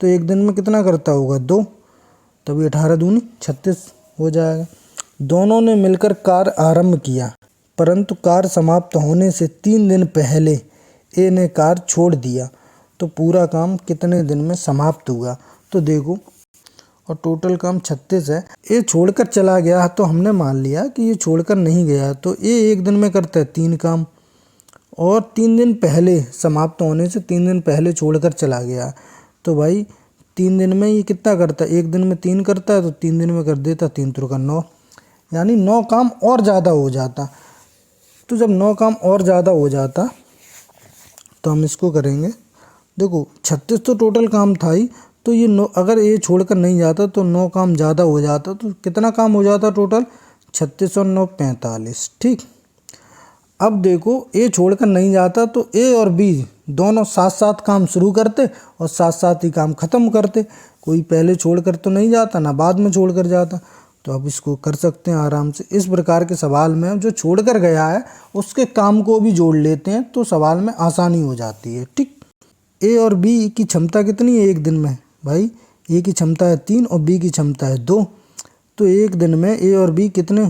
तो एक दिन में कितना करता होगा 2, तभी 18 दूनी 36 हो जाएगा। दोनों ने मिलकर कार्य आरंभ किया, परंतु कार्य समाप्त होने से 3 दिन पहले ए ने कार्य छोड़ दिया। तो पूरा काम कितने दिन में समाप्त हुआ। तो देखो, और टोटल काम 36 है। ए छोड़कर चला गया, तो हमने मान लिया कि ये छोड़कर नहीं गया, तो ए एक दिन में करता है 3 काम, और 3 दिन पहले समाप्त होने से 3 दिन पहले छोड़कर चला गया। तो भाई 3 दिन में ये कितना करता है, एक दिन में 3 करता है, तो 3 दिन में कर देता 3 त्रिका 9, यानी 9 काम और ज़्यादा हो जाता। तो जब 9 काम और ज़्यादा हो जाता तो हम इसको करेंगे। देखो 36 तो टोटल काम था ही, तो ये 9 अगर ये छोड़कर नहीं जाता तो 9 काम ज़्यादा हो जाता। तो कितना काम हो जाता टोटल 36 और 9 45, ठीक। अब देखो ए छोड़कर नहीं जाता, तो ए और बी दोनों साथ साथ काम शुरू करते और साथ साथ ही काम ख़त्म करते। कोई पहले छोड़कर तो नहीं जाता, ना बाद में छोड़कर जाता। तो अब इसको कर सकते हैं आराम से। इस प्रकार के सवाल में जो छोड़कर गया है उसके काम को भी जोड़ लेते हैं, तो सवाल में आसानी हो जाती है, ठीक। ए और बी की क्षमता कितनी है एक दिन में, भाई ए की क्षमता है 3 और बी की क्षमता है 2। तो एक दिन में ए और बी कितने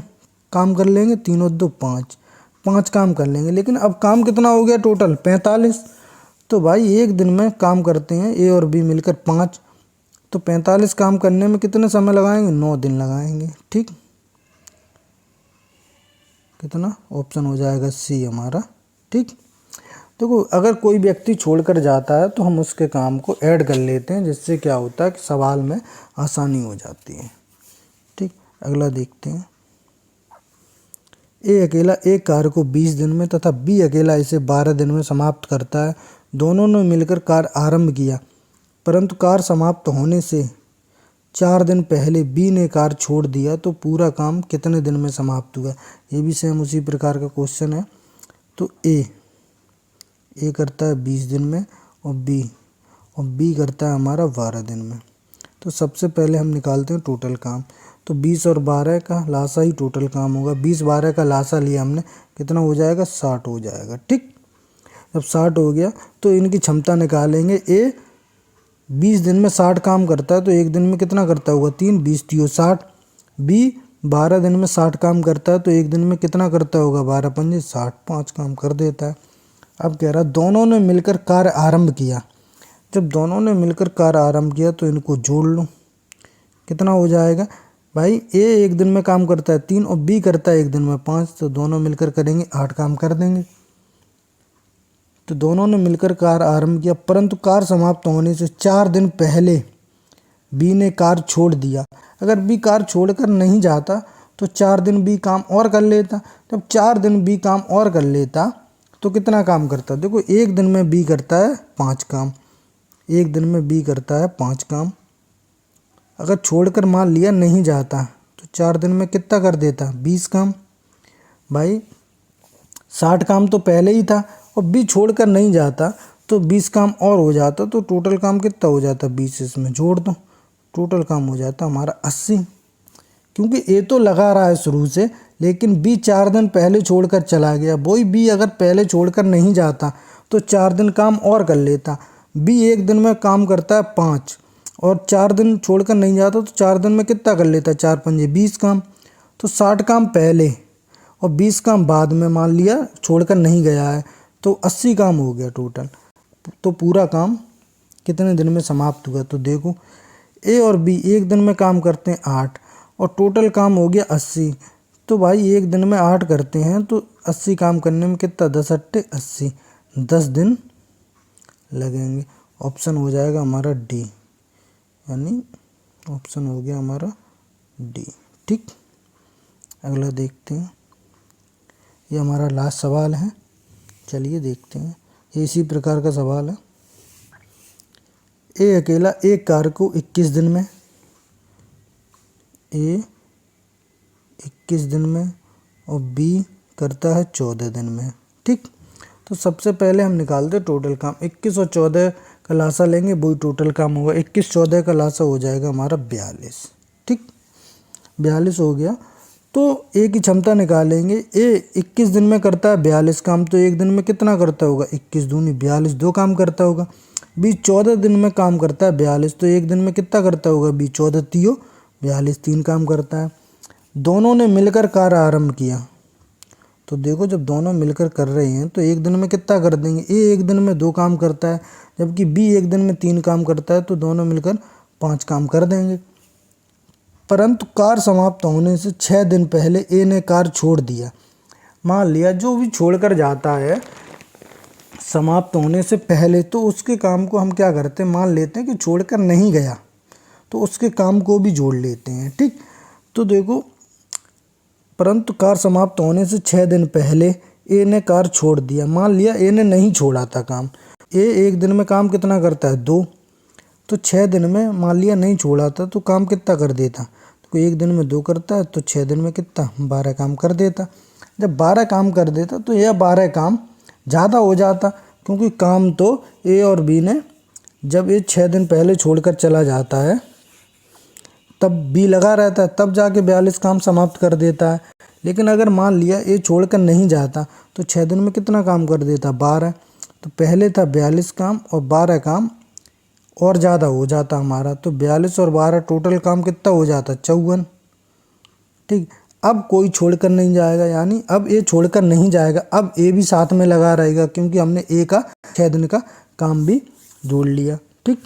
काम कर लेंगे, 3 और 2 5 काम कर लेंगे। लेकिन अब काम कितना हो गया टोटल 45। तो भाई एक दिन में काम करते हैं ए और बी मिलकर 5, तो 45 काम करने में कितने समय लगाएंगे, 9 दिन लगाएंगे, ठीक। कितना ऑप्शन हो जाएगा सी हमारा, ठीक। देखो अगर कोई व्यक्ति छोड़कर जाता है तो हम उसके काम को ऐड कर लेते हैं, जिससे क्या होता है कि सवाल में आसानी हो जाती है, ठीक। अगला देखते हैं। ए अकेला एक कार्य को 20 दिन में तथा बी अकेला इसे 12 दिन में समाप्त करता है। दोनों ने मिलकर कार्य आरंभ किया, परंतु कार्य समाप्त होने से 4 दिन पहले बी ने कार्य छोड़ दिया। तो पूरा काम कितने दिन में समाप्त हुआ। ये भी सेम उसी प्रकार का क्वेश्चन है। तो ए करता है 20 दिन में और बी करता है हमारा 12 दिन में। तो सबसे पहले हम निकालते हैं टोटल काम। तो 20 और 12 का लासा ही टोटल काम होगा। 20-12 का लासा लिया हमने, कितना हो जाएगा 60 हो जाएगा, ठीक। जब 60 हो गया तो इनकी क्षमता निकालेंगे। ए 20 दिन में 60 काम करता है, तो एक दिन में कितना करता होगा 3, 20 3 60। बी 12 दिन में 60 काम करता है, तो एक दिन में कितना करता होगा 12 5 60, 5 काम कर देता है। अब कह रहा दोनों ने मिलकर कार्य आरंभ किया। जब दोनों ने मिलकर कार्य आरंभ किया तो इनको जोड़ लो, कितना हो जाएगा भाई। ए एक दिन में काम करता है 3 और बी करता है एक दिन में 5, तो दोनों मिलकर करेंगे 8 काम कर देंगे। तो दोनों ने मिलकर कार्य आरंभ किया, परंतु कार्य समाप्त होने से 4 दिन पहले बी ने कार्य छोड़ दिया। अगर बी कार्य छोड़कर नहीं जाता तो 4 दिन बी काम और कर लेता। जब 4 दिन बी काम और कर लेता तो कितना काम करता। देखो एक दिन में बी करता है 5 काम, एक दिन में बी करता है 5 काम। अगर छोड़कर मान लिया नहीं जाता तो 4 दिन में कितना कर देता 20 काम। भाई 60 काम तो पहले ही था और बी छोड़कर नहीं जाता तो 20 काम और हो जाता। तो टोटल काम कितना हो जाता 20 इसमें जोड़ दो, टोटल काम हो जाता हमारा 80। क्योंकि ए तो लगा रहा है शुरू से, लेकिन बी 4 दिन पहले छोड़कर चला गया। वही बी अगर पहले छोड़कर नहीं जाता तो 4 दिन काम और कर लेता। बी एक दिन में काम करता है 5 और 4 दिन छोड़कर नहीं जाता, तो 4 दिन में कितना कर लेता है, 4 पंजे 20 काम। तो 60 काम पहले और 20 काम बाद में मान लिया छोड़कर नहीं गया है, तो 80 काम हो गया टोटल। तो पूरा काम कितने दिन में समाप्त हुआ, तो देखो ए और बी एक दिन में काम करते हैं 8 और टोटल काम हो गया 80। तो भाई एक दिन में 8 करते हैं तो 80 काम करने में कितना, 10 अट्टे 80, 10 दिन लगेंगे। ऑप्शन हो जाएगा हमारा डी, यानी ऑप्शन हो गया हमारा डी। ठीक, अगला देखते हैं। ये हमारा लास्ट सवाल है, चलिए देखते हैं। ये इसी प्रकार का सवाल है। ए अकेला एक कार को 21 दिन में, ए 21 दिन में और बी करता है 14 दिन में। ठीक, तो सबसे पहले हम निकालते टोटल काम। 21 और 14 का लासा लेंगे, वही टोटल काम होगा। 21 14 का लासा हो जाएगा हमारा 42। ठीक, 42 हो गया। तो ए की क्षमता निकालेंगे। ए 21 दिन में करता है 42 काम, तो एक दिन में कितना करता होगा, 21 दूनी 42, 2 काम करता होगा। बी 14 दिन में काम करता है 42, तो एक दिन में कितना करता होगा, बी 14 तियो 42, 3 काम करता है। दोनों ने मिलकर कार्य आरंभ किया, तो देखो जब दोनों मिलकर कर रहे हैं तो एक दिन में कितना कर देंगे, ए एक दिन में 2 काम करता है जबकि बी एक दिन में 3 काम करता है, तो दोनों मिलकर 5 काम कर देंगे। परंतु कार्य समाप्त होने से 6 दिन पहले ए ने कार्य छोड़ दिया। मान लिया जो भी छोड़कर जाता है समाप्त होने से पहले, तो उसके काम को हम क्या करते हैं, मान लेते हैं कि छोड़कर नहीं गया, तो उसके काम को भी जोड़ लेते हैं। ठीक, तो देखो परंतु कार्य समाप्त होने से 6 दिन पहले ए ने कार्य छोड़ दिया। मान लिया ए ने नहीं छोड़ा था काम। ए एक दिन में काम कितना करता है, 2, तो 6 दिन में मान लिया नहीं छोड़ा था तो काम कितना कर देता, तो एक दिन में 2 करता है तो 6 दिन में कितना, 12 काम कर देता। जब 12 काम कर देता तो यह 12 काम ज़्यादा हो जाता, क्योंकि काम तो ए और बी ने, जब ये 6 दिन पहले छोड़कर चला जाता है तब बी लगा रहता है, तब जाके 42 काम समाप्त कर देता है। लेकिन अगर मान लिया ये छोड़कर नहीं जाता तो 6 दिन में कितना काम कर देता, 12। तो पहले था 42 काम और 12 काम और ज़्यादा हो जाता हमारा, तो 42 और 12 टोटल काम कितना हो जाता, 54। ठीक, अब कोई छोड़कर नहीं जाएगा, यानी अब ए छोड़कर नहीं जाएगा, अब ए भी साथ में लगा रहेगा, क्योंकि हमने ए का 6 दिन का काम भी जोड़ लिया। ठीक,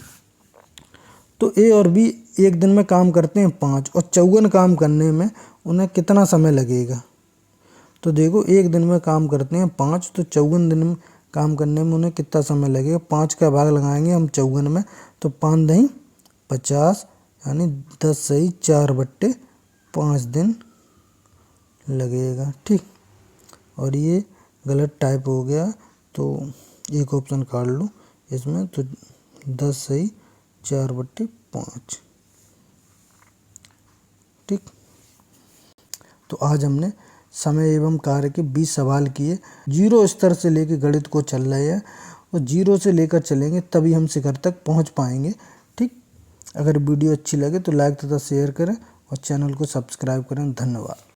तो ए और बी एक दिन में काम करते हैं 5 और 54 काम करने में उन्हें कितना समय लगेगा, तो देखो एक दिन में काम करते हैं 5, तो 54 दिन में काम करने में उन्हें कितना समय लगेगा। 5 का भाग लगाएंगे हम 54 में, तो 5 दही 50, यानी 10 सही 4/5 दिन लगेगा। ठीक, और ये गलत टाइप हो गया, तो एक ऑप्शन काट लो इसमें, तो 10 सही 4/5। ठीक, तो आज हमने समय एवं कार्य के 20 सवाल किए। 0 स्तर से लेकर गणित को चल रहे हैं और 0 से लेकर चलेंगे तभी हम शिखर तक पहुंच पाएंगे। ठीक, अगर वीडियो अच्छी लगे तो लाइक तथा शेयर करें और चैनल को सब्सक्राइब करें। धन्यवाद।